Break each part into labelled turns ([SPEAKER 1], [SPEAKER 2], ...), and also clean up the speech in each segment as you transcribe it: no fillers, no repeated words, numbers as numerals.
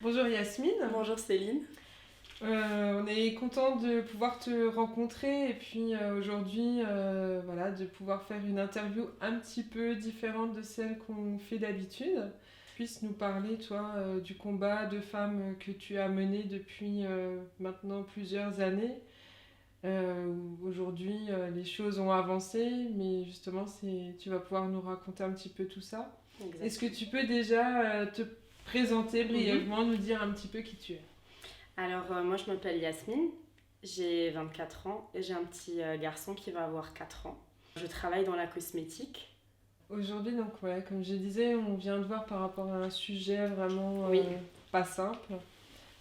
[SPEAKER 1] Bonjour Yasmine.
[SPEAKER 2] Bonjour Céline.
[SPEAKER 1] On est content de pouvoir te rencontrer et puis aujourd'hui voilà, de pouvoir faire une interview un petit peu différente de celle qu'on fait d'habitude. Puisse nous parler toi du combat de femmes que tu as mené depuis maintenant plusieurs années. Où aujourd'hui les choses ont avancé, mais justement tu vas pouvoir nous raconter un petit peu tout ça.
[SPEAKER 2] Exact.
[SPEAKER 1] Est-ce que tu peux déjà te présenter brièvement, nous dire un petit peu qui tu es?
[SPEAKER 2] Alors moi je m'appelle Yasmine, j'ai 24 ans et j'ai un petit garçon qui va avoir 4 ans. Je travaille dans la cosmétique.
[SPEAKER 1] Aujourd'hui, donc, ouais, comme je disais, on vient de voir par rapport à un sujet vraiment
[SPEAKER 2] Oui.
[SPEAKER 1] pas simple,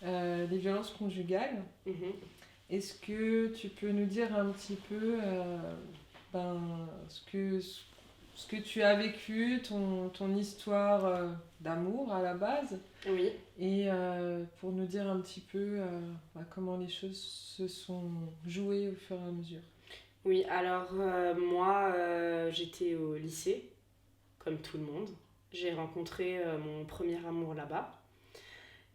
[SPEAKER 1] les violences conjugales.
[SPEAKER 2] Mhm.
[SPEAKER 1] Est-ce que tu peux nous dire un petit peu ben, ce que tu as vécu, ton histoire d'amour à la base,
[SPEAKER 2] Oui.
[SPEAKER 1] et pour nous dire un petit peu comment les choses se sont jouées au fur et à mesure?
[SPEAKER 2] Oui, alors moi j'étais au lycée, comme tout le monde. J'ai rencontré mon premier amour là-bas.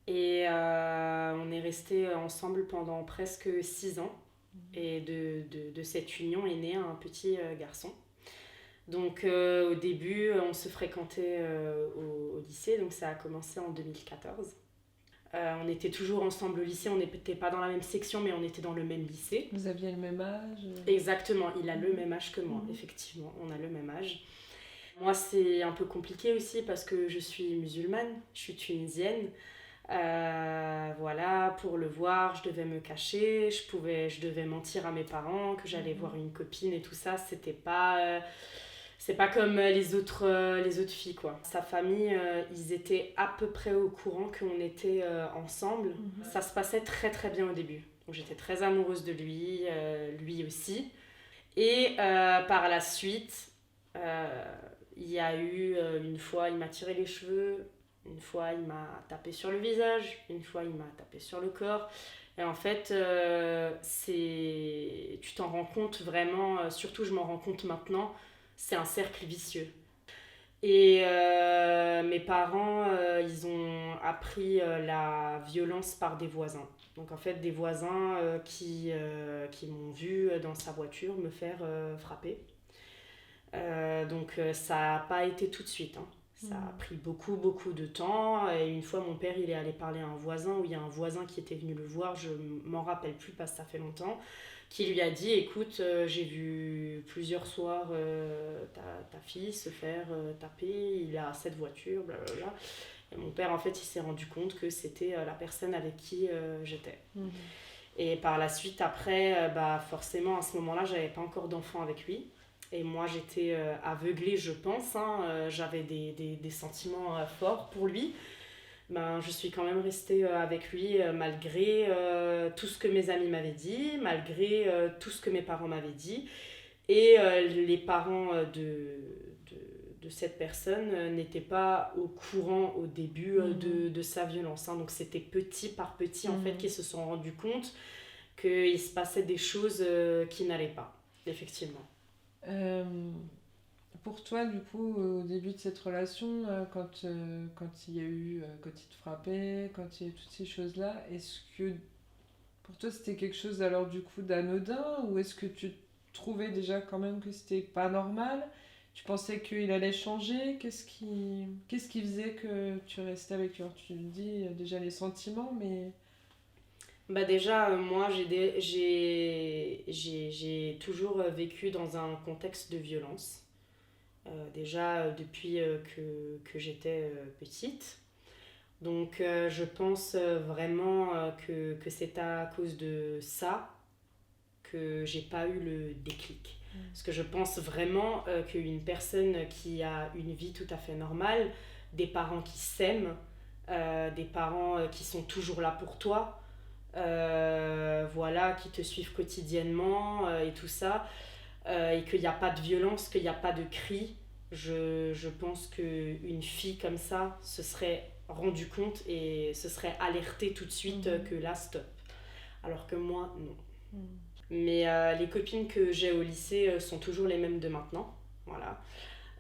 [SPEAKER 2] Et on est restés ensemble pendant presque 6 ans. Et de cette union est né un petit garçon. Donc au début, on se fréquentait au lycée, donc ça a commencé en 2014. On était toujours ensemble au lycée, on n'était pas dans la même section, mais on était dans le même lycée.
[SPEAKER 1] Vous aviez le même âge?
[SPEAKER 2] Exactement, il a le même âge que moi, effectivement, on a le même âge. Moi, c'est un peu compliqué aussi parce que je suis musulmane, je suis tunisienne. Voilà, pour le voir, je devais me cacher, je devais mentir à mes parents que j'allais voir une copine et tout ça. C'est pas comme les autres filles, quoi. Sa famille, ils étaient à peu près au courant qu'on était ensemble. Ça se passait très très bien au début. Donc j'étais très amoureuse de lui, lui aussi. Et par la suite, il y a eu une fois, il m'a tiré les cheveux, une fois, il m'a tapé sur le visage, une fois, il m'a tapé sur le corps. Et en fait, tu t'en rends compte vraiment, surtout je m'en rends compte maintenant, c'est un cercle vicieux. Et mes parents, ils ont appris la violence par des voisins. Donc en fait, des voisins qui m'ont vu dans sa voiture me faire frapper. Donc ça n'a pas été tout de suite, hein. Ça a pris beaucoup, beaucoup de temps. Et une fois, mon père, il est allé parler à un voisin, où il y a un voisin qui était venu le voir, je m'en rappelle plus parce que ça fait longtemps, qui lui a dit, écoute, j'ai vu plusieurs soirs ta fille se faire taper, il a cette voiture, blablabla. Et mon père, en fait, il s'est rendu compte que c'était la personne avec qui j'étais. Et par la suite, après, forcément, à ce moment-là, j'avais pas encore d'enfant avec lui. Et moi, j'étais aveuglée, je pense, hein. J'avais des sentiments forts pour lui. Je suis quand même restée avec lui malgré tout ce que mes amis m'avaient dit, malgré tout ce que mes parents m'avaient dit. Et les parents de cette personne n'étaient pas au courant au début de sa violence, hein. Donc c'était petit par petit en fait qu'ils se sont rendus compte qu'il se passait des choses qui n'allaient pas, effectivement.
[SPEAKER 1] Euh, pour toi, du coup, au début de cette relation, quand il y a eu, quand il te frappait, quand il y a eu toutes ces choses-là, est-ce que pour toi c'était quelque chose alors du coup d'anodin, ou est-ce que tu trouvais déjà quand même que c'était pas normal? Tu pensais qu'il allait changer? Qu'est-ce qui faisait que tu restais avec lui? Alors, tu me dis déjà les sentiments, mais...
[SPEAKER 2] Déjà, moi, j'ai toujours vécu dans un contexte de violence. Déjà, depuis que j'étais petite. Donc, je pense vraiment que c'est à cause de ça que j'ai pas eu le déclic. Parce que je pense vraiment qu'une personne qui a une vie tout à fait normale, des parents qui s'aiment, des parents qui sont toujours là pour toi, voilà, qui te suivent quotidiennement et tout ça, et qu'il n'y a pas de violence, qu'il n'y a pas de cris, je pense qu'une fille comme ça se serait rendue compte et se serait alertée tout de suite que là, stop. Alors que moi, non. Mais les copines que j'ai au lycée sont toujours les mêmes de maintenant. Voilà.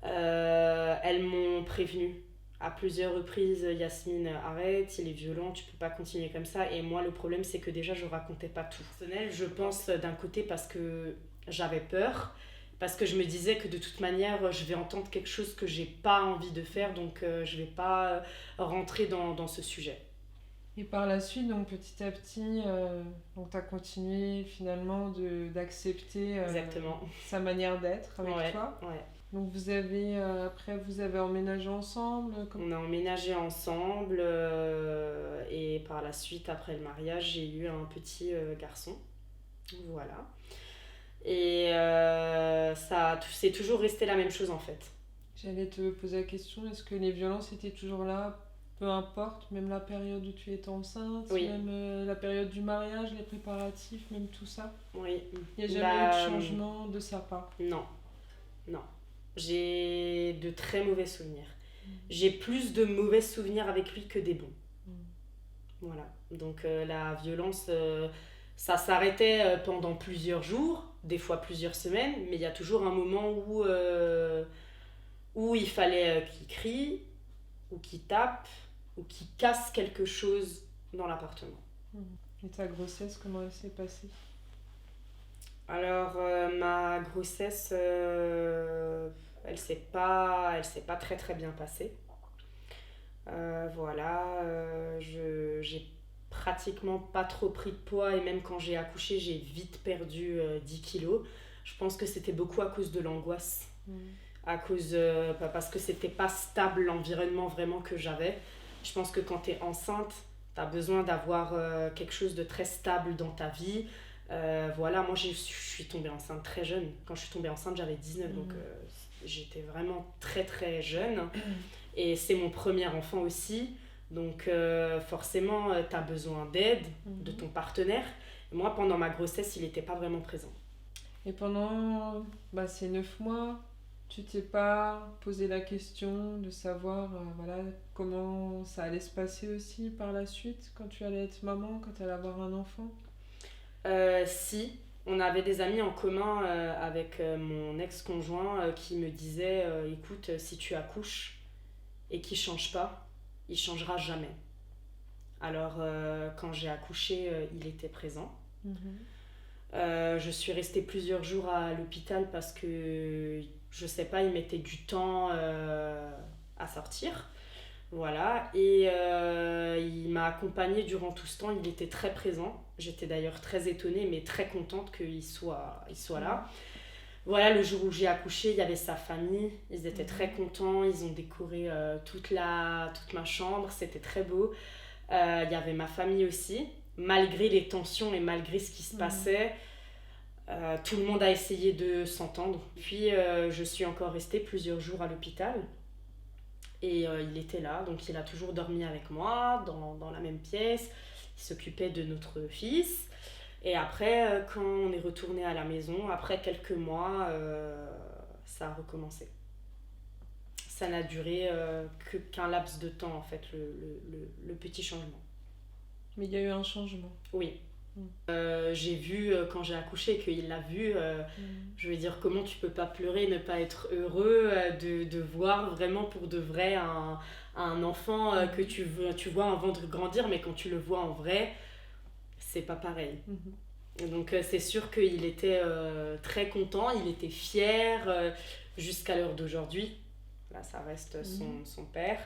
[SPEAKER 2] Elles m'ont prévenue à plusieurs reprises, Yasmine, arrête, il est violent, tu peux pas continuer comme ça. Et moi, le problème, c'est que déjà, je racontais pas tout. Personnel, je pense d'un côté parce que j'avais peur, parce que je me disais que de toute manière, je vais entendre quelque chose que j'ai pas envie de faire, donc je vais pas rentrer dans ce sujet.
[SPEAKER 1] Et par la suite, donc petit à petit, donc tu as continué finalement d'accepter
[SPEAKER 2] Exactement.
[SPEAKER 1] sa manière d'être avec
[SPEAKER 2] Ouais,
[SPEAKER 1] toi.
[SPEAKER 2] ouais.
[SPEAKER 1] Donc vous avez, après, vous avez emménagé ensemble
[SPEAKER 2] On a emménagé ensemble et par la suite, après le mariage, j'ai eu un petit garçon. Voilà. Et c'est toujours resté la même chose en fait.
[SPEAKER 1] J'allais te poser la question, est-ce que les violences étaient toujours là, peu importe, même la période où tu étais enceinte,
[SPEAKER 2] Oui.
[SPEAKER 1] même la période du mariage, les préparatifs, même tout ça?
[SPEAKER 2] Oui.
[SPEAKER 1] Il n'y a jamais eu de changement de sa part?
[SPEAKER 2] Non, non. J'ai de très mauvais souvenirs. J'ai plus de mauvais souvenirs avec lui que des bons. Voilà. Donc la violence, ça s'arrêtait pendant plusieurs jours, des fois plusieurs semaines, mais il y a toujours un moment où il fallait qu'il crie, ou qu'il tape, ou qu'il casse quelque chose dans l'appartement.
[SPEAKER 1] Et ta grossesse, comment elle s'est passée?
[SPEAKER 2] Alors, ma grossesse, elle s'est pas très très bien passée. Voilà, j'ai pratiquement pas trop pris de poids et même quand j'ai accouché, j'ai vite perdu 10 kilos. Je pense que c'était beaucoup à cause de l'angoisse, parce que c'était pas stable l'environnement vraiment que j'avais. Je pense que quand tu es enceinte, tu as besoin d'avoir quelque chose de très stable dans ta vie. Voilà, moi je suis tombée enceinte très jeune. Quand je suis tombée enceinte, j'avais 19, donc j'étais vraiment très très jeune. Et c'est mon premier enfant aussi. Donc forcément, tu as besoin d'aide de ton partenaire. Et moi, pendant ma grossesse, il n'était pas vraiment présent.
[SPEAKER 1] Et pendant ces 9 mois, tu t'es pas posé la question de savoir voilà, comment ça allait se passer aussi par la suite, quand tu allais être maman, quand tu allais avoir un enfant?
[SPEAKER 2] Si, on avait des amis en commun avec mon ex-conjoint qui me disait écoute, si tu accouches et qu'il ne change pas, il ne changera jamais. Alors, quand j'ai accouché, il était présent. Je suis restée plusieurs jours à l'hôpital parce que, je sais pas, il mettait du temps à sortir. Voilà, et il m'a accompagnée durant tout ce temps, il était très présent. J'étais d'ailleurs très étonnée, mais très contente qu'il soit là. Voilà, le jour où j'ai accouché, il y avait sa famille, ils étaient très contents, ils ont décoré toute ma chambre, c'était très beau. Il y avait ma famille aussi, malgré les tensions et malgré ce qui se passait. Tout le monde a essayé de s'entendre. Puis je suis encore restée plusieurs jours à l'hôpital. Et il était là, donc il a toujours dormi avec moi, dans la même pièce. Il s'occupait de notre fils. Et après, quand on est retourné à la maison, après quelques mois, ça a recommencé. Ça n'a duré qu'un laps de temps, en fait, le petit changement.
[SPEAKER 1] Mais il y a eu un changement.
[SPEAKER 2] Oui. J'ai vu quand j'ai accouché qu'il l'a vu. Je veux dire, comment tu peux pas pleurer, ne pas être heureux de voir vraiment pour de vrai un enfant que tu vois en ventre grandir, mais quand tu le vois en vrai, c'est pas pareil. Donc c'est sûr qu'il était très content, il était fier jusqu'à l'heure d'aujourd'hui. Là, ça reste son père.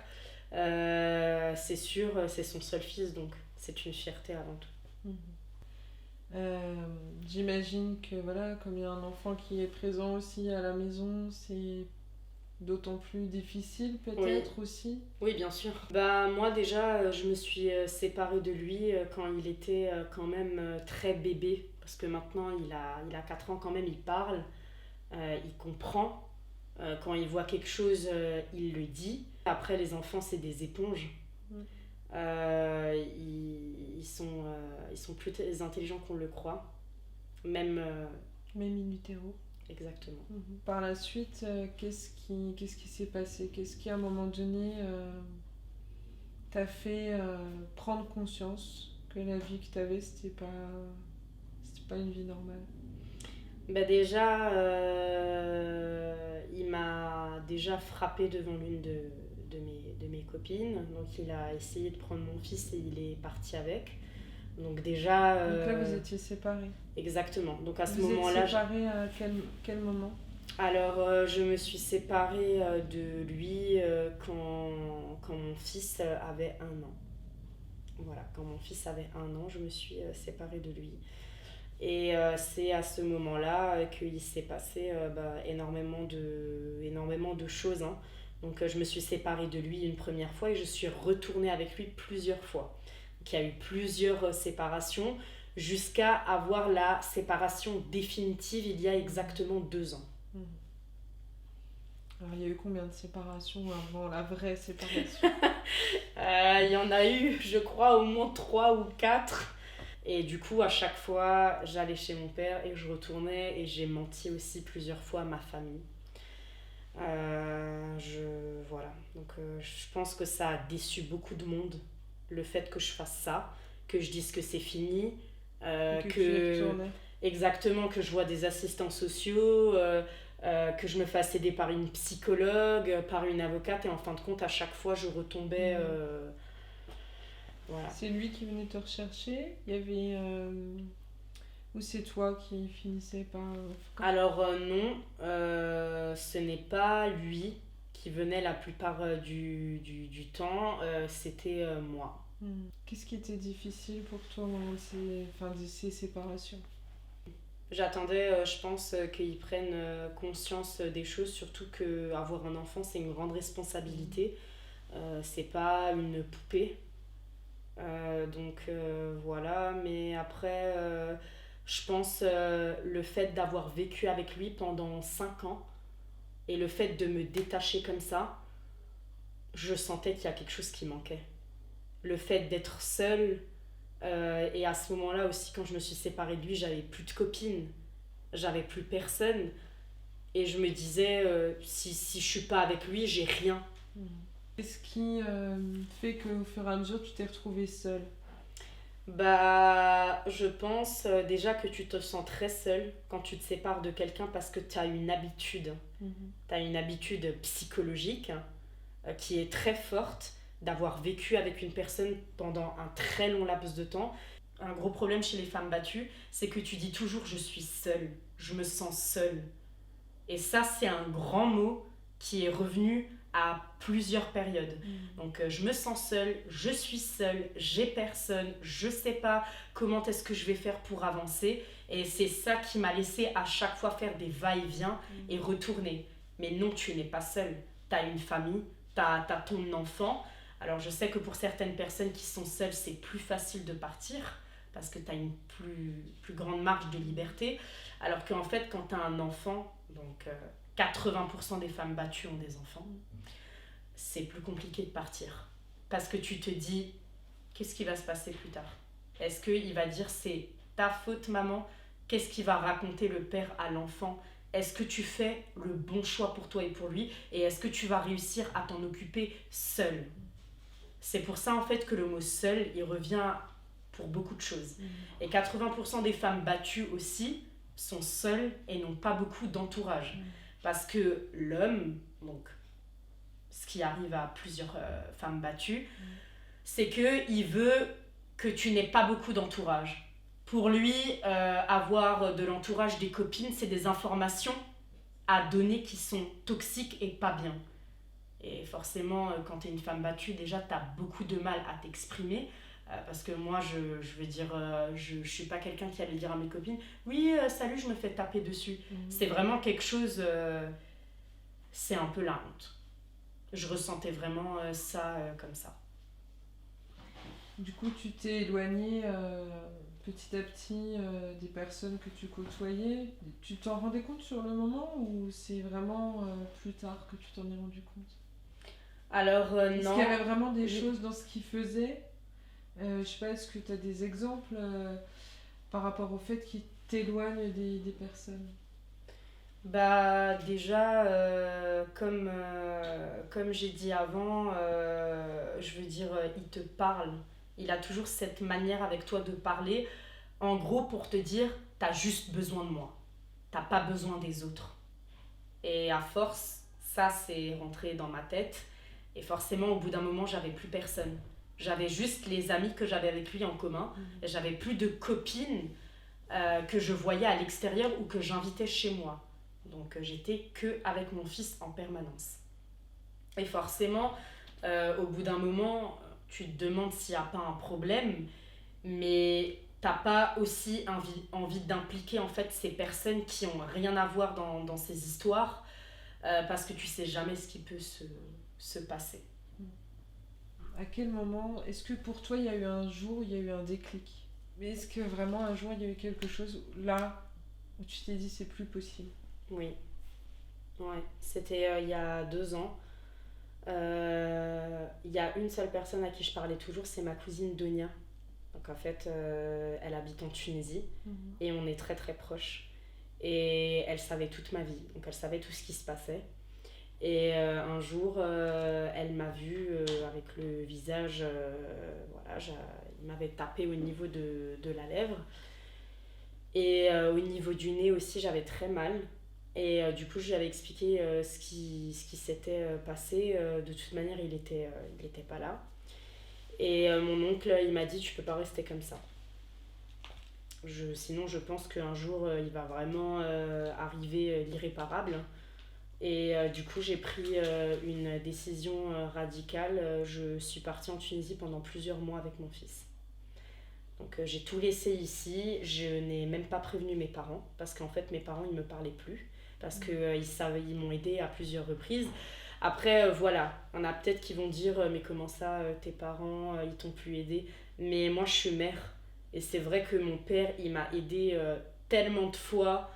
[SPEAKER 2] C'est sûr, c'est son seul fils, donc c'est une fierté avant tout.
[SPEAKER 1] J'imagine que voilà, comme il y a un enfant qui est présent aussi à la maison, c'est d'autant plus difficile peut-être aussi.
[SPEAKER 2] Oui, bien sûr. Moi déjà, je me suis séparée de lui quand il était quand même très bébé, parce que maintenant il a 4 ans quand même, il parle, il comprend. Quand il voit quelque chose, il le dit. Après, les enfants, c'est des éponges. Ils sont plus intelligents qu'on le croit. Même
[SPEAKER 1] in utero.
[SPEAKER 2] Exactement.
[SPEAKER 1] Par la suite, qu'est-ce qui s'est passé? Qu'est-ce qui, à un moment donné, t'a fait prendre conscience que la vie que t'avais, c'était pas une vie normale?
[SPEAKER 2] Déjà, il m'a déjà frappée devant l'une de mes copines. Donc il a essayé de prendre mon fils et il est parti avec. Donc déjà...
[SPEAKER 1] Donc là, vous étiez séparés.
[SPEAKER 2] Exactement. Donc à ce
[SPEAKER 1] Vous
[SPEAKER 2] moment-là...
[SPEAKER 1] êtes séparés à quel moment?
[SPEAKER 2] Alors je me suis séparée de lui quand mon fils avait 1 an. Voilà, quand mon fils avait 1 an, je me suis séparée de lui. Et c'est à ce moment-là qu'il s'est passé énormément de choses, hein. Donc je me suis séparée de lui une première fois et je suis retournée avec lui plusieurs fois. Donc il y a eu plusieurs séparations jusqu'à avoir la séparation définitive il y a exactement 2 ans.
[SPEAKER 1] Alors, il y a eu combien de séparations avant la vraie séparation?
[SPEAKER 2] Il y en a eu, je crois, au moins 3 ou 4. Et du coup, à chaque fois, j'allais chez mon père et je retournais et j'ai menti aussi plusieurs fois à ma famille. Voilà. Donc, je pense que ça a déçu beaucoup de monde, le fait que je fasse ça, que je dise que c'est fini, exactement, que je vois des assistants sociaux, que je me fasse aider par une psychologue, par une avocate, et en fin de compte, à chaque fois, je retombais... Voilà.
[SPEAKER 1] C'est lui qui venait te rechercher? Il y avait... Ou c'est toi qui finissais par...
[SPEAKER 2] Alors non, ce n'est pas lui qui venait la plupart du temps, c'était moi.
[SPEAKER 1] Qu'est-ce qui était difficile pour toi au moment de ces séparations?
[SPEAKER 2] J'attendais, je pense, qu'ils prennent conscience des choses, surtout qu'avoir un enfant, c'est une grande responsabilité. C'est pas une poupée. Donc voilà, mais après, je pense le fait d'avoir vécu avec lui pendant 5 ans et le fait de me détacher comme ça, je sentais qu'il y a quelque chose qui manquait. Le fait d'être seule, et à ce moment-là aussi, quand je me suis séparée de lui, j'avais plus de copines, j'avais plus personne, et je me disais, si je suis pas avec lui, j'ai rien.
[SPEAKER 1] Qu'est-ce qui fait qu'au fur et à mesure, tu t'es retrouvée seule?
[SPEAKER 2] Je pense déjà que tu te sens très seule quand tu te sépares de quelqu'un parce que tu as une habitude. Tu as une habitude psychologique qui est très forte d'avoir vécu avec une personne pendant un très long laps de temps. Un gros problème chez les femmes battues, c'est que tu dis toujours « je suis seule »,« je me sens seule ». Et ça, c'est un grand mot qui est revenu à plusieurs périodes. Donc je me sens seule, je suis seule, j'ai personne, je sais pas comment est-ce que je vais faire pour avancer, et c'est ça qui m'a laissé à chaque fois faire des va-et-vient et retourner. Mais non, tu n'es pas seule, t'as une famille, t'as ton enfant. Alors je sais que pour certaines personnes qui sont seules, c'est plus facile de partir parce que t'as une plus grande marge de liberté, alors qu'en fait quand t'as un enfant, donc 80% des femmes battues ont des enfants, c'est plus compliqué de partir. Parce que tu te dis, qu'est-ce qui va se passer plus tard? Est-ce qu'il va dire, c'est ta faute, maman? Qu'est-ce qu'il va raconter le père à l'enfant? Est-ce que tu fais le bon choix pour toi et pour lui? Et est-ce que tu vas réussir à t'en occuper seul? C'est pour ça, en fait, que le mot seul, il revient pour beaucoup de choses. Et 80% des femmes battues aussi sont seules et n'ont pas beaucoup d'entourage. Parce que l'homme, donc ce qui arrive à plusieurs femmes battues, c'est qu'il veut que tu n'aies pas beaucoup d'entourage. Pour lui, avoir de l'entourage, des copines, c'est des informations à donner qui sont toxiques et pas bien. Et forcément, quand tu es une femme battue, déjà, tu as beaucoup de mal à t'exprimer. Parce que moi, je veux dire, je suis pas quelqu'un qui allait dire à mes copines « Oui, salut, je me fais taper dessus. » C'est vraiment quelque chose... c'est un peu la honte. Je ressentais vraiment ça comme ça.
[SPEAKER 1] Du coup, tu t'es éloignée petit à petit des personnes que tu côtoyais. Tu t'en rendais compte sur le moment ou c'est vraiment plus tard que tu t'en es rendu compte?
[SPEAKER 2] Alors, non.
[SPEAKER 1] Est-ce qu'il y avait vraiment des choses dans ce qu'ils faisaient? Je sais pas, est-ce que tu as des exemples par rapport au fait qu'ils t'éloignent des personnes?
[SPEAKER 2] Déjà, comme j'ai dit avant, je veux dire, il te parle. Il a toujours cette manière avec toi de parler. En gros, pour te dire, t'as juste besoin de moi. T'as pas besoin des autres. Et à force, ça, c'est rentré dans ma tête. Et forcément, au bout d'un moment, j'avais plus personne. J'avais juste les amis que j'avais avec lui en commun. Et j'avais plus de copines que je voyais à l'extérieur ou que j'invitais chez moi. Donc j'étais que avec mon fils en permanence. Et forcément, au bout d'un moment, tu te demandes s'il n'y a pas un problème, mais t'as pas aussi envie d'impliquer en fait ces personnes qui ont rien à voir dans ces histoires, parce que tu sais jamais ce qui peut se passer.
[SPEAKER 1] À quel moment, est-ce que pour toi il y a eu un jour, il y a eu un déclic? Mais est-ce que vraiment un jour il y a eu quelque chose là où tu t'es dit c'est plus possible?
[SPEAKER 2] Oui, ouais. C'était il y a 2 ans. Il y a une seule personne à qui je parlais toujours, c'est ma cousine Donia. Donc en fait, elle habite en Tunisie et on est très très proches. Et elle savait toute ma vie, donc elle savait tout ce qui se passait. Et un jour, elle m'a vue avec le visage, voilà, il m'avait tapé au niveau de la lèvre. Et au niveau du nez aussi, j'avais très mal. Et du coup, je lui avais expliqué ce qui s'était passé. De toute manière, il était pas là. Et mon oncle, il m'a dit, tu peux pas rester comme ça. Sinon, je pense qu'un jour, il va vraiment arriver l'irréparable. Et du coup, j'ai pris une décision radicale. Je suis partie en Tunisie pendant plusieurs mois avec mon fils. Donc j'ai tout laissé ici. Je n'ai même pas prévenu mes parents parce qu'en fait, mes parents, ils ne me parlaient plus parce qu'ils ils m'ont aidé à plusieurs reprises. Après, voilà, on a peut-être qui vont dire mais comment ça, tes parents, ils t'ont plus aidé. Mais moi, je suis mère. Et c'est vrai que mon père, il m'a aidé tellement de fois.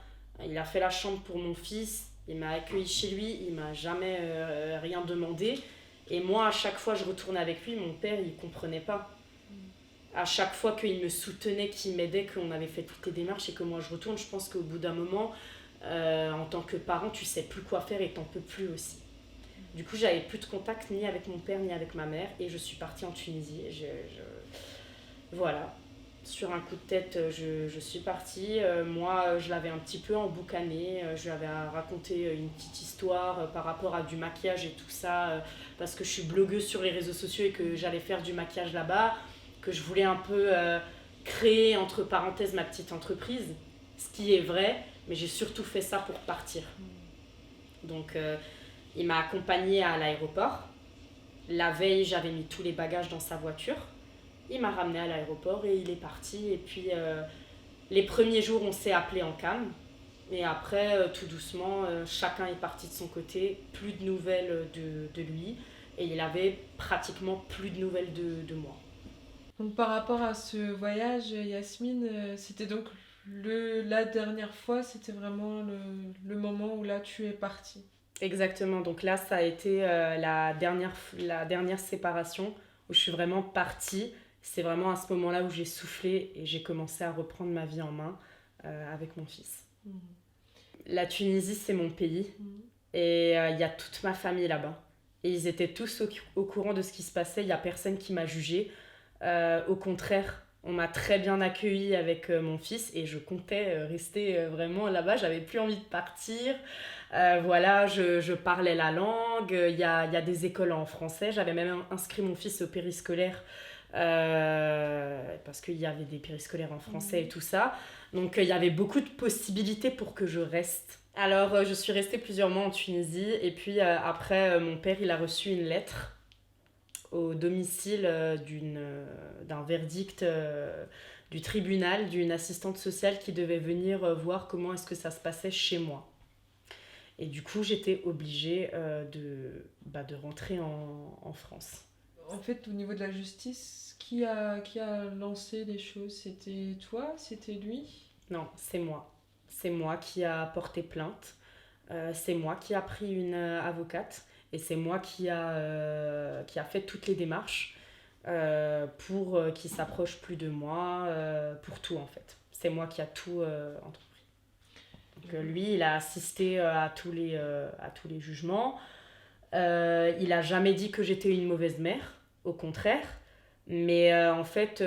[SPEAKER 2] Il a fait la chambre pour mon fils. Il m'a accueilli chez lui. Il m'a jamais rien demandé. Et moi, à chaque fois, je retournais avec lui. Mon père, il comprenait pas. À chaque fois qu'il me soutenait, qu'il m'aidait, qu'on avait fait toutes les démarches et que moi, je retourne, je pense qu'au bout d'un moment, en tant que parent, tu sais plus quoi faire et t'en peux plus aussi. Du coup, j'avais plus de contact ni avec mon père ni avec ma mère et je suis partie en Tunisie. Voilà, sur un coup de tête, je suis partie. Moi, je l'avais un petit peu emboucané. Je lui avais raconté une petite histoire par rapport à du maquillage et tout ça, parce que je suis blogueuse sur les réseaux sociaux et que j'allais faire du maquillage là-bas, que je voulais un peu créer, entre parenthèses, ma petite entreprise, ce qui est vrai, mais j'ai surtout fait ça pour partir. Donc, il m'a accompagnée à l'aéroport. La veille, j'avais mis tous les bagages dans sa voiture. Il m'a ramenée à l'aéroport et il est parti. Et puis, les premiers jours, on s'est appelé en calme. Et après, tout doucement, chacun est parti de son côté. Plus de nouvelles de lui. Et il avait pratiquement plus de nouvelles de moi.
[SPEAKER 1] Donc par rapport à ce voyage, Yasmine, c'était donc la dernière fois, c'était vraiment le moment où là tu es partie.
[SPEAKER 2] Exactement. Donc là, ça a été la dernière séparation où je suis vraiment partie. C'est vraiment à ce moment-là où j'ai soufflé et j'ai commencé à reprendre ma vie en main avec mon fils. La Tunisie, c'est mon pays et il y a toute ma famille là-bas. Et ils étaient tous au courant de ce qui se passait. Il n'y a personne qui m'a jugée. Au contraire, on m'a très bien accueillie avec mon fils et je comptais rester vraiment là-bas. J'avais plus envie de partir. Voilà, je parlais la langue. Il y a des écoles en français. J'avais même inscrit mon fils au périscolaire parce qu'il y avait des périscolaires en français et tout ça. Donc il y avait beaucoup de possibilités pour que je reste. Alors je suis restée plusieurs mois en Tunisie et puis après mon père il a reçu une lettre au domicile d'un verdict du tribunal, d'une assistante sociale qui devait venir voir comment est-ce que ça se passait chez moi. Et du coup, j'étais obligée de rentrer en France.
[SPEAKER 1] En fait, au niveau de la justice, qui a lancé les choses? C'était toi? C'était lui?
[SPEAKER 2] Non, c'est moi. C'est moi qui a porté plainte. C'est moi qui a pris une avocate. Et c'est moi qui a fait toutes les démarches pour qu'il s'approche plus de moi, pour tout en fait. C'est moi qui a tout entrepris. Donc lui, il a assisté à tous les jugements. Il a jamais dit que j'étais une mauvaise mère, au contraire. Mais en fait,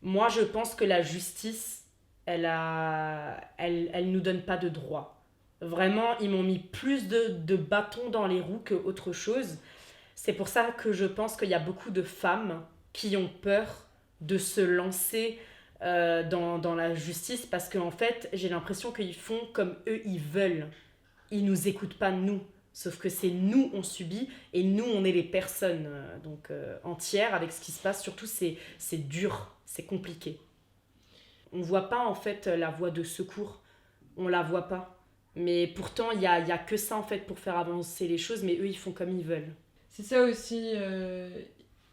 [SPEAKER 2] moi, je pense que la justice, elle nous donne pas de droit. Vraiment, ils m'ont mis plus de bâtons dans les roues qu'autre chose. C'est pour ça que je pense qu'il y a beaucoup de femmes qui ont peur de se lancer dans la justice parce qu'en fait, j'ai l'impression qu'ils font comme eux, ils veulent. Ils nous écoutent pas, nous. Sauf que c'est nous, on subit, et nous, on est les personnes entières avec ce qui se passe. Surtout, c'est dur, c'est compliqué. On voit pas, en fait, la voie de secours. On la voit pas. Mais pourtant, il y a que ça, en fait, pour faire avancer les choses, mais eux, ils font comme ils veulent.
[SPEAKER 1] C'est ça aussi,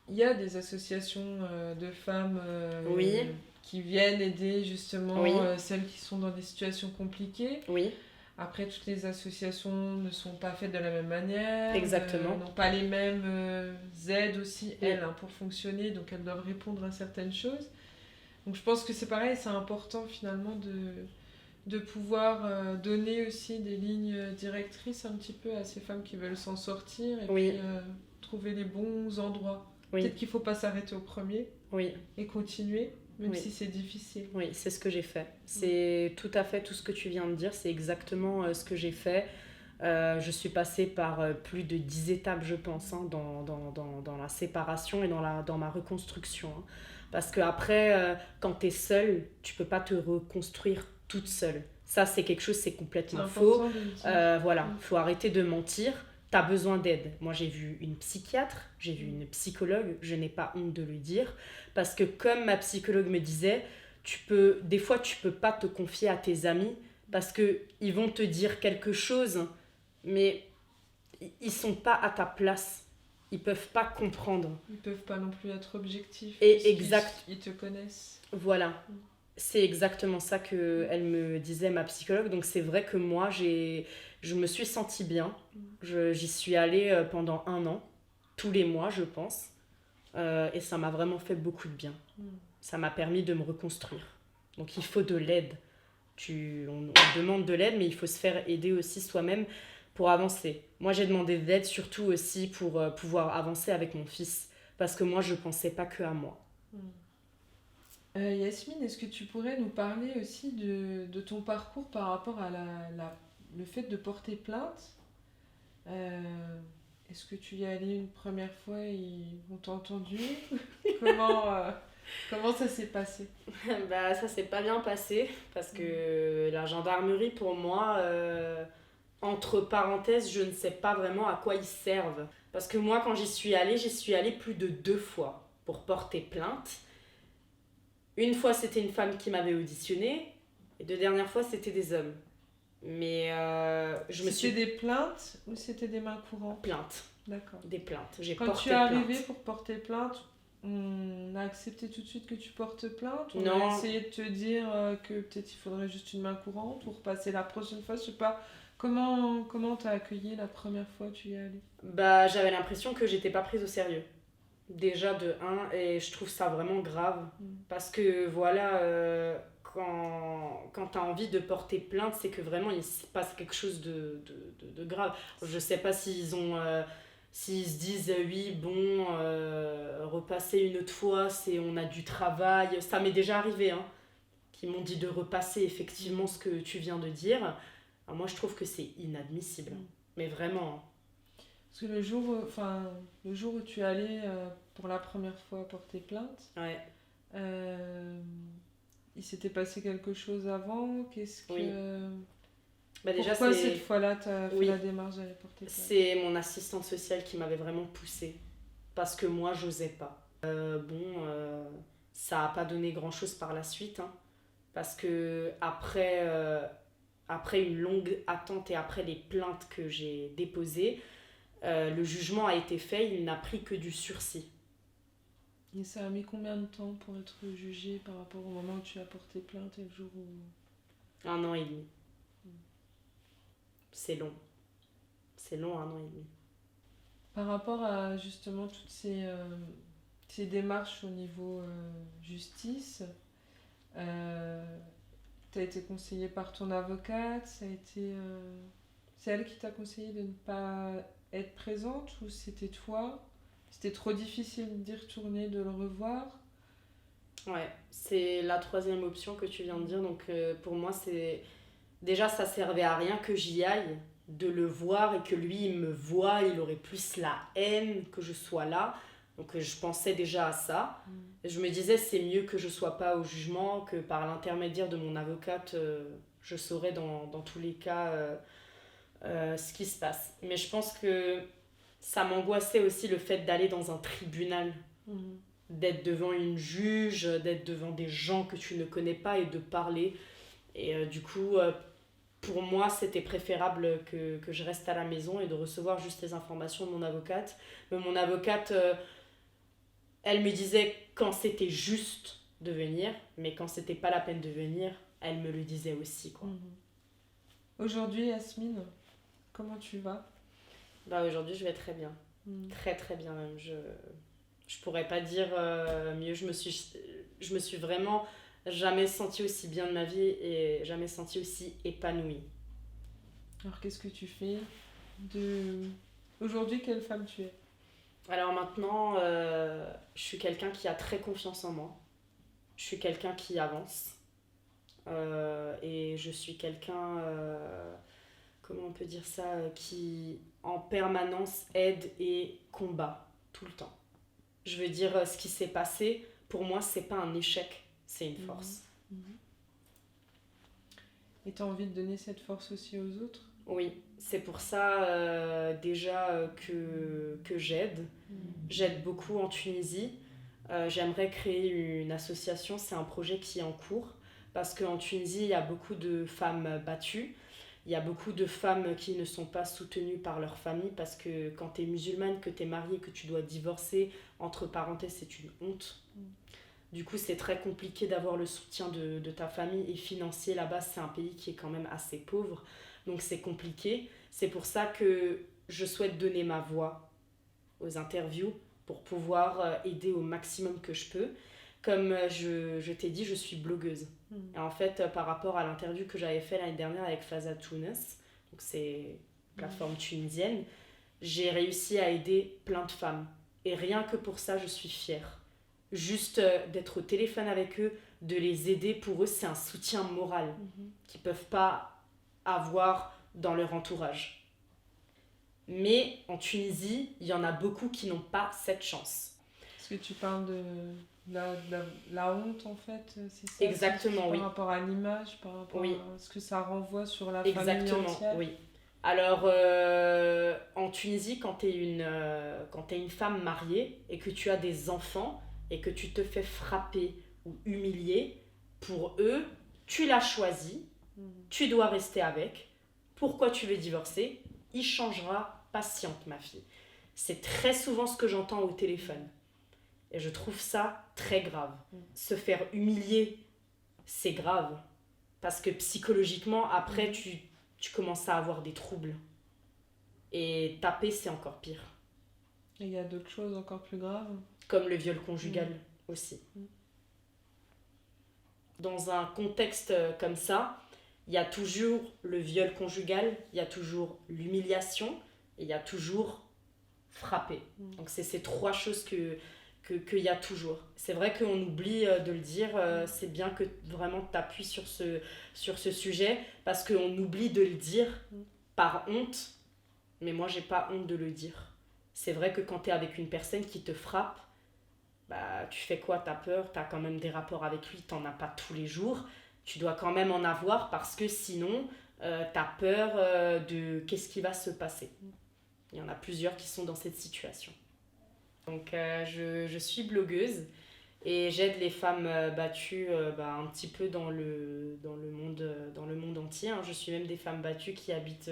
[SPEAKER 1] il y a des associations de femmes
[SPEAKER 2] Oui.
[SPEAKER 1] Qui viennent aider justement
[SPEAKER 2] Oui.
[SPEAKER 1] Celles qui sont dans des situations compliquées.
[SPEAKER 2] Oui.
[SPEAKER 1] Après, toutes les associations ne sont pas faites de la même manière.
[SPEAKER 2] Exactement.
[SPEAKER 1] N'ont pas les mêmes aides aussi,
[SPEAKER 2] Oui.
[SPEAKER 1] elles, pour fonctionner. Donc, elles doivent répondre à certaines choses. Donc, je pense que c'est pareil, c'est important finalement de pouvoir donner aussi des lignes directrices un petit peu à ces femmes qui veulent s'en sortir et
[SPEAKER 2] Oui.
[SPEAKER 1] puis trouver les bons endroits.
[SPEAKER 2] Oui.
[SPEAKER 1] Peut-être qu'il ne faut pas s'arrêter au premier
[SPEAKER 2] Oui.
[SPEAKER 1] et continuer, même
[SPEAKER 2] Oui.
[SPEAKER 1] si c'est difficile.
[SPEAKER 2] Oui, c'est ce que j'ai fait. C'est tout à fait tout ce que tu viens de dire, c'est exactement ce que j'ai fait. Je suis passée par plus de 10 étapes, je pense, hein, dans la séparation et dans ma reconstruction. Hein. Parce qu'après, quand tu es seule, tu peux pas te reconstruire toute seule. Ça, c'est quelque chose, c'est complètement faux.
[SPEAKER 1] De le dire.
[SPEAKER 2] Voilà, faut arrêter de mentir. Tu as besoin d'aide. Moi, j'ai vu une psychiatre, j'ai vu une psychologue, je n'ai pas honte de le dire. Parce que comme ma psychologue me disait, des fois, tu peux pas te confier à tes amis parce qu'ils vont te dire quelque chose, mais ils sont pas à ta place. Ils peuvent pas comprendre.
[SPEAKER 1] Ils peuvent pas non plus être objectifs.
[SPEAKER 2] Et exact.
[SPEAKER 1] Ils te connaissent.
[SPEAKER 2] Voilà. C'est exactement ça qu'elle me disait, ma psychologue. Donc c'est vrai que moi, je me suis sentie bien. J'y suis allée pendant 1 an, tous les mois, je pense. Et ça m'a vraiment fait beaucoup de bien. Ça m'a permis de me reconstruire. Donc il faut de l'aide. On demande de l'aide, mais il faut se faire aider aussi soi-même pour avancer. Moi, j'ai demandé de l'aide surtout aussi pour pouvoir avancer avec mon fils. Parce que moi, je pensais pas que à moi.
[SPEAKER 1] Yasmine, est-ce que tu pourrais nous parler aussi de ton parcours par rapport à le fait de porter plainte Est-ce que tu y es allée une première fois et on t'a entendu Comment ça s'est passé?
[SPEAKER 2] Bah, ça s'est pas bien passé parce que la gendarmerie, pour moi, entre parenthèses, je ne sais pas vraiment à quoi ils servent. Parce que moi, quand j'y suis allée plus de 2 fois pour porter plainte. Une fois, c'était une femme qui m'avait auditionnée, et 2 dernières fois, c'était des hommes. Mais
[SPEAKER 1] C'était des plaintes ou c'était des mains courantes?
[SPEAKER 2] Plaintes.
[SPEAKER 1] D'accord.
[SPEAKER 2] Des plaintes. J'ai
[SPEAKER 1] Quand
[SPEAKER 2] porté
[SPEAKER 1] tu es arrivée
[SPEAKER 2] plainte.
[SPEAKER 1] pour porter plainte, on a accepté tout de suite que tu portes plainte? On
[SPEAKER 2] Non.
[SPEAKER 1] a essayé de te dire que peut-être il faudrait juste une main courante ou repasser la prochaine fois? Je sais pas. Comment t'as accueilli la première fois que tu y es allée?
[SPEAKER 2] Bah, j'avais l'impression que j'étais pas prise au sérieux. Déjà de 1, et je trouve ça vraiment grave. Parce que voilà, quand tu as envie de porter plainte, c'est que vraiment il se passe quelque chose de grave. Je sais pas s'ils se disent oui, bon, repasser une autre fois, on a du travail. Ça m'est déjà arrivé, hein, qui m'ont dit de repasser effectivement ce que tu viens de dire. Alors moi, je trouve que c'est inadmissible. Mais vraiment.
[SPEAKER 1] Parce que le jour où tu es allée pour la première fois porter plainte,
[SPEAKER 2] Ouais.
[SPEAKER 1] il s'était passé quelque chose avant?
[SPEAKER 2] Oui. Bah déjà,
[SPEAKER 1] Pourquoi cette fois-là tu as fait la démarche d'aller porter plainte?
[SPEAKER 2] C'est mon assistante sociale qui m'avait vraiment poussée. Parce que moi, j'osais pas. Ça a pas donné grand-chose par la suite. Hein, parce que après une longue attente et après les plaintes que j'ai déposées, le jugement a été fait, il n'a pris que du sursis.
[SPEAKER 1] Et ça a mis combien de temps pour être jugé par rapport au moment où tu as porté plainte et le jour où...
[SPEAKER 2] 1 an et demi. C'est long. C'est long, 1 an et demi.
[SPEAKER 1] Par rapport à justement toutes ces démarches au niveau justice, t'as été conseillée par ton avocate, c'est elle qui t'a conseillé de ne pas être présente ou c'était toi? C'était trop difficile d'y retourner, de le revoir?
[SPEAKER 2] Ouais, c'est la 3e option que tu viens de dire. Donc pour moi, déjà ça servait à rien que j'y aille, de le voir et que lui il me voit, il aurait plus la haine que je sois là. Donc je pensais déjà à ça. Je me disais c'est mieux que je sois pas au jugement, que par l'intermédiaire de mon avocate, je saurais dans tous les cas ce qui se passe. Mais je pense que ça m'angoissait aussi le fait d'aller dans un tribunal, d'être devant une juge, d'être devant des gens que tu ne connais pas et de parler. Et du coup, pour moi, c'était préférable que je reste à la maison et de recevoir juste les informations de mon avocate. Mais mon avocate, elle me disait quand c'était juste de venir, mais quand c'était pas la peine de venir, elle me le disait aussi, quoi.
[SPEAKER 1] Aujourd'hui, Yasmine, comment tu vas?
[SPEAKER 2] Bah, aujourd'hui, je vais très bien. Très très bien même. Je pourrais pas dire mieux. Je me suis vraiment jamais sentie aussi bien de ma vie et jamais sentie aussi épanouie.
[SPEAKER 1] Alors, qu'est-ce que tu fais de... Aujourd'hui, quelle femme tu es?
[SPEAKER 2] Alors maintenant, je suis quelqu'un qui a très confiance en moi. Je suis quelqu'un qui avance. Et je suis quelqu'un, comment on peut dire ça, qui en permanence aide et combat tout le temps. Je veux dire, ce qui s'est passé, pour moi, c'est pas un échec, c'est une force.
[SPEAKER 1] Et tu as envie de donner cette force aussi aux autres?
[SPEAKER 2] Oui, c'est pour ça déjà que j'aide. J'aide beaucoup en Tunisie. J'aimerais créer une association, c'est un projet qui est en cours. Parce qu'en Tunisie, il y a beaucoup de femmes battues. Il y a beaucoup de femmes qui ne sont pas soutenues par leur famille parce que quand tu es musulmane, que tu es mariée, que tu dois divorcer, entre parenthèses, c'est une honte. Du coup, c'est très compliqué d'avoir le soutien de ta famille et financier. Là-bas, c'est un pays qui est quand même assez pauvre. Donc, c'est compliqué. C'est pour ça que je souhaite donner ma voix aux interviews pour pouvoir aider au maximum que je peux. Comme je t'ai dit, je suis blogueuse. Et en fait, par rapport à l'interview que j'avais faite l'année dernière avec Faza Tounes, donc c'est une plateforme tunisienne, j'ai réussi à aider plein de femmes. Et rien que pour ça, je suis fière. Juste d'être au téléphone avec eux, de les aider, pour eux, c'est un soutien moral qu'ils ne peuvent pas avoir dans leur entourage. Mais en Tunisie, il y en a beaucoup qui n'ont pas cette chance.
[SPEAKER 1] Est-ce que tu parles de la honte, en fait, c'est ça?
[SPEAKER 2] Exactement, oui.
[SPEAKER 1] Par rapport à l'image, par rapport à ce que ça renvoie sur la famille
[SPEAKER 2] Exactement,
[SPEAKER 1] entière?
[SPEAKER 2] oui. Alors, en Tunisie, quand tu es une femme mariée et que tu as des enfants et que tu te fais frapper ou humilier, pour eux, tu l'as choisi, tu dois rester avec. Pourquoi tu veux divorcer? Il changera, patiente ma fille. C'est très souvent ce que j'entends au téléphone. Et je trouve ça très grave. Se faire humilier, c'est grave. Parce que psychologiquement, après, tu commences à avoir des troubles. Et taper, c'est encore pire.
[SPEAKER 1] Et il y a d'autres choses encore plus graves?
[SPEAKER 2] Comme le viol conjugal aussi. Dans un contexte comme ça, il y a toujours le viol conjugal, il y a toujours l'humiliation et il y a toujours frapper. Donc c'est ces trois choses qu'il y a toujours. C'est vrai qu'on oublie de le dire, c'est bien que vraiment tu appuies sur ce sujet parce qu'on oublie de le dire par honte, mais moi j'ai pas honte de le dire. C'est vrai que quand tu es avec une personne qui te frappe, bah, tu fais quoi? T'as peur, t'as quand même des rapports avec lui, t'en as pas tous les jours, tu dois quand même en avoir parce que sinon t'as peur de qu'est-ce qui va se passer. Il y en a plusieurs qui sont dans cette situation. Donc je suis blogueuse et j'aide les femmes battues un petit peu dans le monde entier. Je suis même des femmes battues qui habitent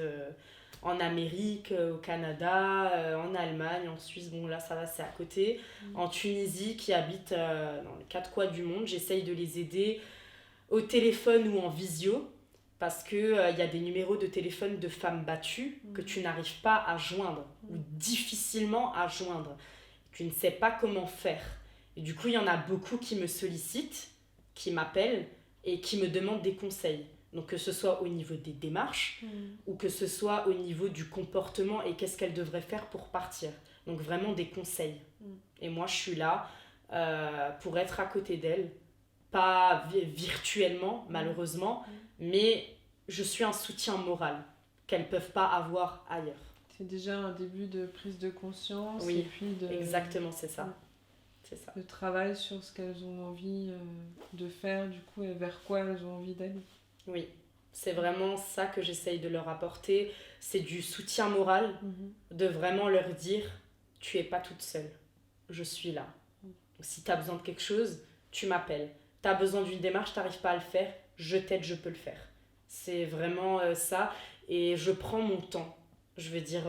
[SPEAKER 2] en Amérique, au Canada, en Allemagne, en Suisse, bon là ça va, c'est à côté, en Tunisie, qui habitent dans les quatre coins du monde. J'essaye de les aider au téléphone ou en visio, parce qu'il y a des numéros de téléphone de femmes battues que tu n'arrives pas à joindre, ou difficilement à joindre. Tu ne sais pas comment faire. Et du coup, il y en a beaucoup qui me sollicitent, qui m'appellent et qui me demandent des conseils. Donc que ce soit au niveau des démarches ou que ce soit au niveau du comportement et qu'est-ce qu'elle devrait faire pour partir. Donc vraiment des conseils. Et moi, je suis là pour être à côté d'elle, pas virtuellement malheureusement, mais je suis un soutien moral qu'elles ne peuvent pas avoir ailleurs.
[SPEAKER 1] C'est déjà un début de prise de conscience
[SPEAKER 2] Oui,
[SPEAKER 1] et puis
[SPEAKER 2] exactement, c'est ça.
[SPEAKER 1] Ouais.
[SPEAKER 2] C'est ça.
[SPEAKER 1] de travail sur ce qu'elles ont envie de faire du coup et vers quoi elles ont envie d'aller.
[SPEAKER 2] Oui, c'est vraiment ça que j'essaye de leur apporter. C'est du soutien moral, de vraiment leur dire « tu es pas toute seule, je suis là ». Si tu as besoin de quelque chose, tu m'appelles. Tu as besoin d'une démarche, tu n'arrives pas à le faire, je t'aide, je peux le faire. C'est vraiment ça. Et je prends mon temps. Je veux dire,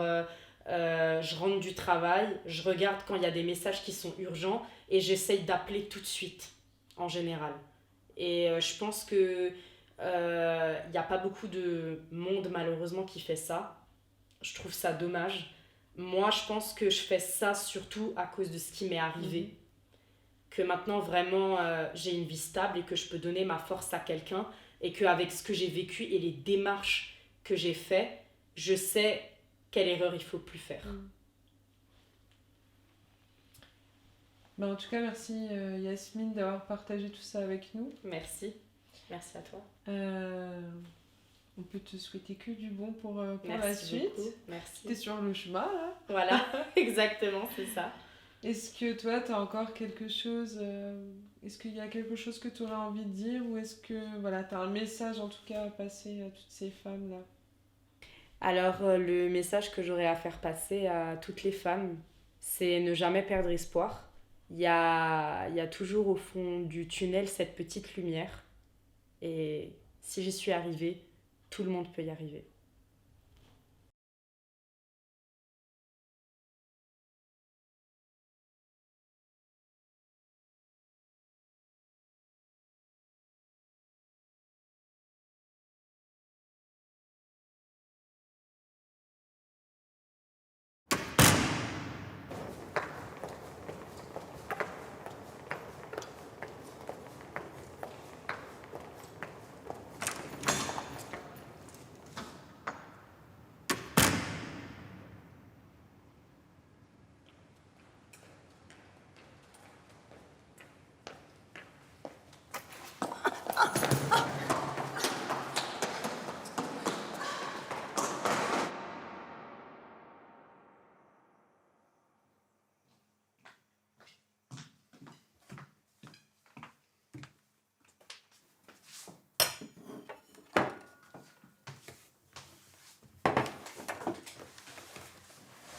[SPEAKER 2] je rentre du travail, je regarde quand il y a des messages qui sont urgents et j'essaye d'appeler tout de suite, en général. Et je pense que il n'y a pas beaucoup de monde, malheureusement, qui fait ça. Je trouve ça dommage. Moi, je pense que je fais ça surtout à cause de ce qui m'est arrivé. Que maintenant, vraiment, j'ai une vie stable et que je peux donner ma force à quelqu'un. Et qu'avec ce que j'ai vécu et les démarches que j'ai faites, je sais quelle erreur il ne faut plus faire.
[SPEAKER 1] En tout cas, merci Yasmine d'avoir partagé tout ça avec nous.
[SPEAKER 2] Merci. Merci à toi.
[SPEAKER 1] On peut te souhaiter que du bon pour la
[SPEAKER 2] Merci
[SPEAKER 1] suite.
[SPEAKER 2] beaucoup. Merci.
[SPEAKER 1] T'es sur le chemin là.
[SPEAKER 2] Voilà, exactement, c'est ça.
[SPEAKER 1] Est-ce que toi, tu as encore quelque chose est-ce qu'il y a quelque chose que tu aurais envie de dire ou est-ce que voilà, tu as un message en tout cas à passer à toutes ces femmes-là?
[SPEAKER 2] Alors, le message que j'aurais à faire passer à toutes les femmes, c'est ne jamais perdre espoir. Il y a toujours au fond du tunnel cette petite lumière. Et si j'y suis arrivée, tout le monde peut y arriver.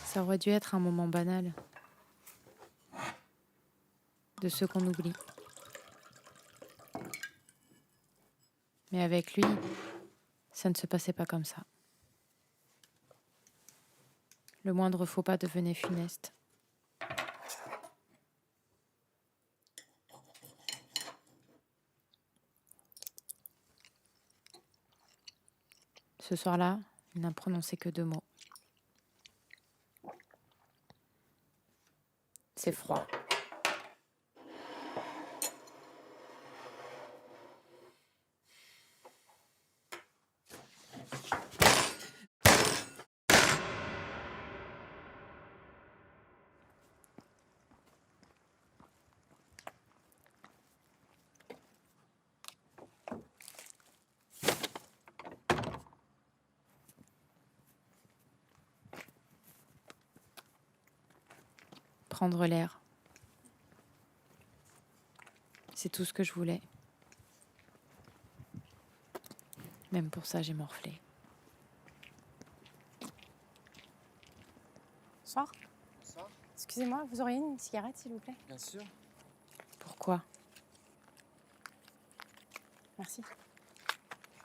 [SPEAKER 3] Ça aurait dû être un moment banal, de ceux qu'on oublie. Mais avec lui, ça ne se passait pas comme ça. Le moindre faux pas devenait funeste. Ce soir-là, il n'a prononcé que 2 mots. C'est froid. Prendre l'air. C'est tout ce que je voulais. Même pour ça, j'ai morflé.
[SPEAKER 4] Bonsoir.
[SPEAKER 5] Bonsoir.
[SPEAKER 4] Excusez-moi, vous auriez une cigarette, s'il vous plaît?
[SPEAKER 5] Bien sûr.
[SPEAKER 3] Pourquoi?
[SPEAKER 4] Merci.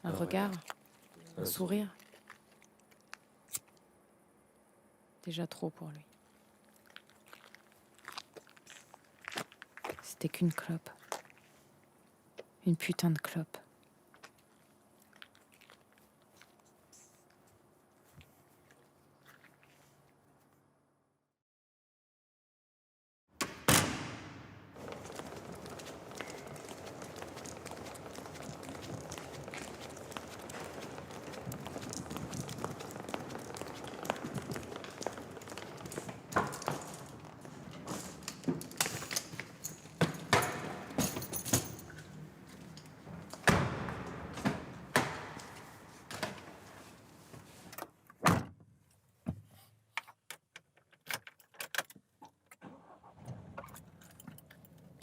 [SPEAKER 3] Un regard? Un sourire? Déjà trop pour lui. C'était qu'une clope. Une putain de clope.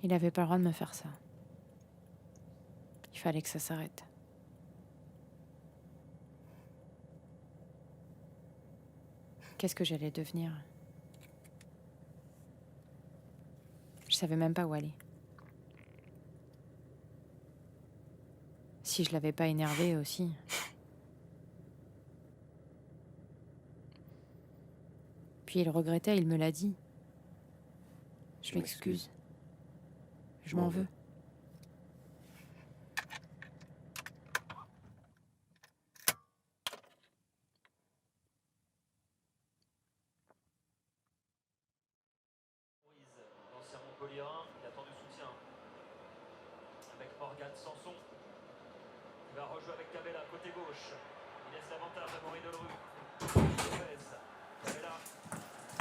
[SPEAKER 3] Il avait pas le droit de me faire ça. Il fallait que ça s'arrête. Qu'est-ce que j'allais devenir? Je savais même pas où aller. Si je l'avais pas énervé aussi. Puis il regrettait, il me l'a dit. Je m'excuse. Je m'en veux.
[SPEAKER 5] L'ancien Montpellierin qui attend du soutien. Avec Morgan Sanson. Il va rejouer avec Cabella côté gauche. Il laisse l'avantage à Maurice Delrue. Lopez. Cabella.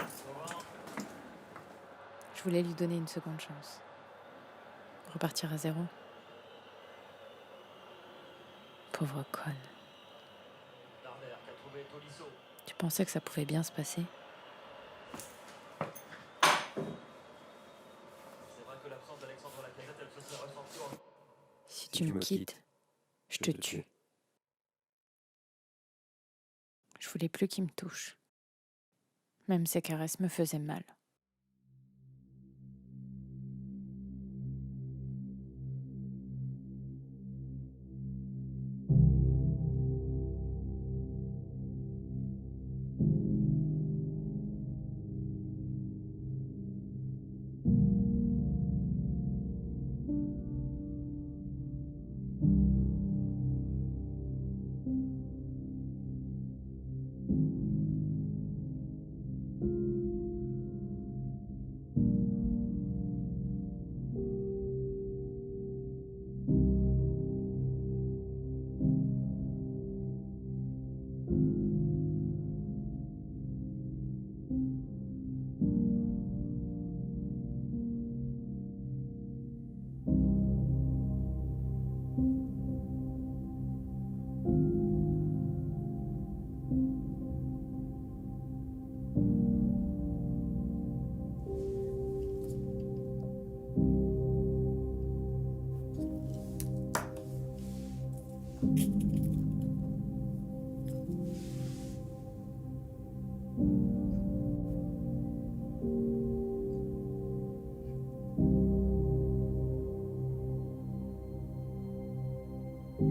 [SPEAKER 5] Sauvin.
[SPEAKER 3] Je voulais lui donner une seconde chance. Repartir à zéro. Pauvre conne.
[SPEAKER 5] Darder qui a trouvé Tolisso.
[SPEAKER 3] Tu pensais que ça pouvait bien se passer?
[SPEAKER 5] C'est vrai que l'absence d'Alexandre Lacazette, elle se serait ressentie en...
[SPEAKER 3] Si tu me quittes, je te tue. Je voulais plus qu'il me touche. Même ses caresses me faisaient mal.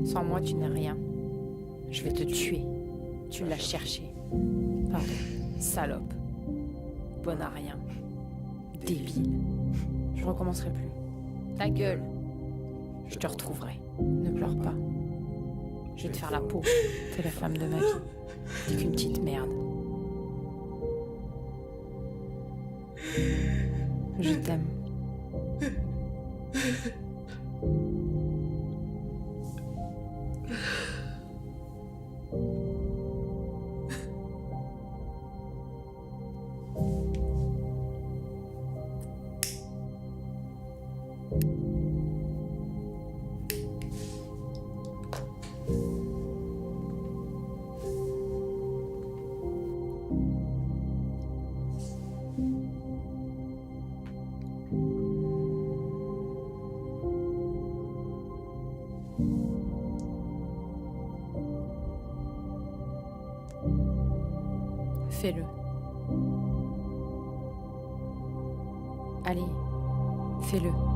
[SPEAKER 3] Sans moi, tu n'es rien. Je vais te tuer. Tu l'as cherché. Pardon, salope. Bon à rien. Débile. Je recommencerai plus. Ta gueule. Je te retrouverai. Ne pleure pas. Je vais te faire la peau. T'es la femme de ma vie. T'es qu'une petite merde. Je t'aime. Fais-le. Allez, fais-le.